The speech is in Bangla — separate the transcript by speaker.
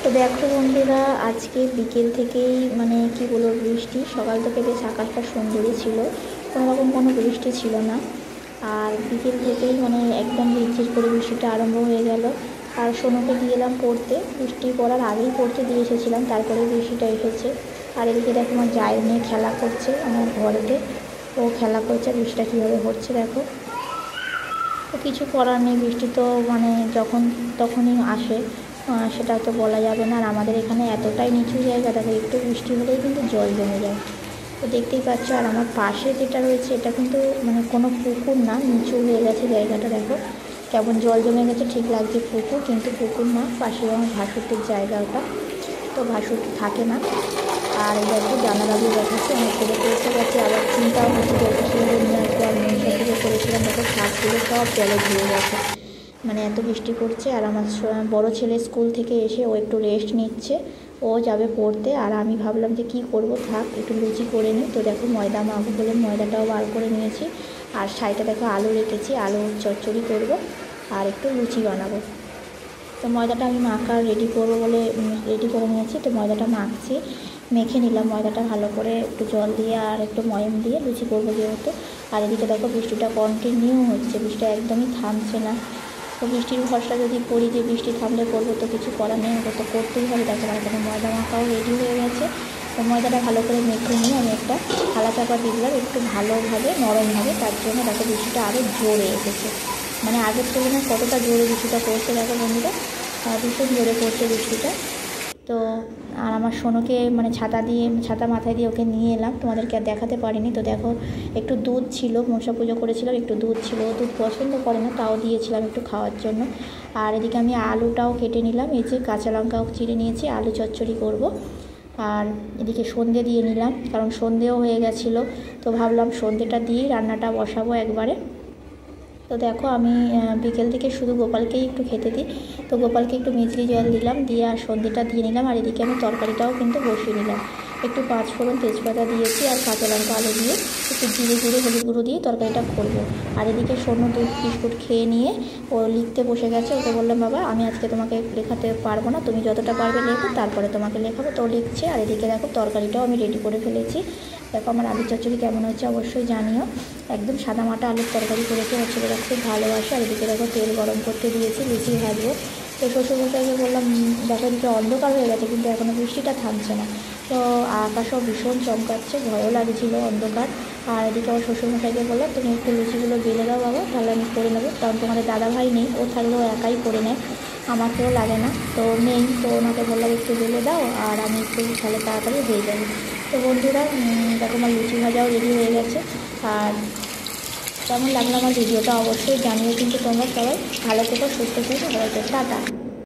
Speaker 1: তো দেখো বন্ধুরা, আজকে বিকেল থেকেই মানে কি বলবো, বৃষ্টি। সকাল থেকে বেশ আকাশটা সুন্দরই ছিল, কোনোরকম কোনো বৃষ্টি ছিল না। আর বিকেল থেকেই মানে একদম ঝিরঝির করে বৃষ্টিটা আরম্ভ হয়ে গেল। আর সোনুকে দিয়ে এলাম পড়তে, বৃষ্টি পড়ার আগেই পড়তে দিয়ে এসেছিলাম, তারপরে বৃষ্টিটা এসেছে। আর এদিকে দেখো আমার জায়ের নিয়ে খেলা করছে আমার ঘরেতে, ও খেলা করছে। বৃষ্টিটা কীভাবে হচ্ছে দেখো। তো কিছু করার নেই, বৃষ্টি তো মানে যখন তখনই আসে, সেটা তো বলা যাবে না। আর আমাদের এখানে এতটাই নিচু জায়গা, দেখো একটু বৃষ্টি হলেই কিন্তু জল জমে যায়। তো দেখতেই পাচ্ছ। আর আমার পাশে যেটা রয়েছে এটা কিন্তু মানে কোনো পুকুর না, নিচু হয়ে গেছে জায়গাটা, দেখো কেমন জল জমে গেছে। ঠিক লাগছে পুকুর, কিন্তু পুকুর না, পাশে আমার ভাসুরটির জায়গা ওটা, তো ভাসুর থাকে না। আর এই দেখো জানালা দিয়ে দেখাচ্ছে অনেক ছেলে পড়তে গেছে। আবার চিন্তাও হচ্ছে যে ওটা ছেলে নিয়ে আসবো। আর মনসা পুজো করেছিলাম, দেখো শাকগুলো সব জলে ধুয়ে গেছে, মানে এত বৃষ্টি পড়ছে। আর আমার বড় ছেলে স্কুল থেকে এসে ও একটু রেস্ট নিচ্ছে, ও যাবে পড়তে। আর আমি ভাবলাম যে কি করব, থাক একটু লুচি করে নিই। তো দেখো ময়দা মাখবো বলে ময়দাটাও বার করে নিয়েছি। আর সাইডে দেখো আলু রেখেছি, আলু চচ্চড়ি করব আর একটু লুচি বানাবো। তো ময়দাটা আমি মাখা রেডি করবো বলে রেডি করে নিয়েছি। তো ময়দাটা মাখছি, মেখে নিলাম ময়দাটা ভালো করে, একটু জল দিয়ে আর একটু ময়ম দিয়ে লুচি করবো যেহেতু। আর এদিকে দেখো বৃষ্টিটা কন্টিনিউ হচ্ছে, বৃষ্টিটা একদমই থামছে না। তো বৃষ্টির ভরসা যদি করি যে বৃষ্টি থামলে করবো, তো কিছু করার নেই, ওটা তো করতেই হবে। দেখো এখানে ময়দা মাখাও রেডি হয়ে গেছে। তো ময়দাটা ভালো করে মেখে নিয়ে আমি একটা থালা চাপা দিয়ে দিলাম, একটু ভালোভাবে নরম হবে, তার জন্য দেখো বৃষ্টিটা আরও জোরে এসেছে। মানে আগের তুলনায় কতটা জোরে বৃষ্টিটা পড়ছে দেখো বন্ধুরা, ভীষণ জোরে পড়ছে বৃষ্টিটা। তো আর আমার সোনুকে মানে ছাতা মাথায় দিয়ে ওকে নিয়ে এলাম, তোমাদেরকে আর দেখাতে পারিনি। তো দেখো একটু দুধ ছিল, মনসা পুজো করেছিলাম, একটু দুধ ছিল, ও দুধ পছন্দ করে না, তাও দিয়েছিলাম একটু খাওয়ার জন্য। আর এদিকে আমি আলুটাও কেটে নিলাম, এই যে কাঁচা লঙ্কাও চিড়ে নিয়েছি, আলু চচ্চড়ি করব। আর এদিকে সন্ধে দিয়ে নিলাম, কারণ সন্ধেও হয়ে গেছিলো। তো ভাবলাম সন্ধেটা দিয়েই রান্নাটা বসাবো একবারে। তো দেখো আমি বিকেল থেকে শুধু গোপালকেই একটু খেতে দিই, তো গোপালকে একটু মিছরি জল দিলাম, দিয়ে আর সন্ধেটা দিয়ে নিলাম। আর এদিকে আমি তরকারিটাও কিন্তু বসিয়ে নিলাম, একটু পাঁচফোড়ন তেজপাতা দিয়েছি আর কাঁচা লঙ্কা আলু দিয়ে একটু জিরে গুঁড়ো হলুদ গুঁড়ো দিয়ে তরকারিটা করবো। আর এদিকে সোনু দুধ বিস্কুট খেয়ে নিয়ে ও লিখতে বসে গেছে। ওকে বললাম বাবা আমি আজকে তোমাকে লেখাতে পারবো না, তুমি যতটা পারবে লেখো, তারপরে তোমাকে লেখাবো। তো লিখছে। আর এদিকে দেখো তরকারিটাও আমি রেডি করে ফেলেছি। দেখো আমার আলুর চচ্চড়ি কেমন হচ্ছে অবশ্যই জানিও। একদম সাদামাটা আলুর তরকারি করেছি, আমার ছেলেরা খুব ভালোবাসে। আর এদিকে দেখো তেল গরম করতে দিয়েছি, লুচি ভাজবো। তো শ্বশুরমশাইকে বললাম দেখো এদিকে অন্ধকার হয়ে গেছে, কিন্তু এখনও বৃষ্টিটা থামছে না। তো আকাশও ভীষণ চমকাচ্ছে, ভয়ও লাগছিলো অন্ধকার। আর এদিকে আমার শ্বশুরমশাইকে বললাম তুমি একটু লুচিগুলো বেলে দাও বাবা, তাহলে আমি করে নেবো। কারণ তোমাদের দাদাভাই নেই, ও থাকলেও একাই করে নেয়, আমাকেও লাগে না, তো নেই। তো ওনাকে বললাম একটু বেলে দাও, আর আমি একটু তাহলে তাড়াতাড়ি হয়ে যাবে। তো বন্ধুরা দেখো আমার লুচি ভাজাও রেডি হয়ে গেছে। আর কেমন লাগলো আমার ভিডিওটা অবশ্যই জানিও, কিন্তু তোমরা সবাই ভালো থেকো, সুস্থ থেকো, সবাইকে টাটা।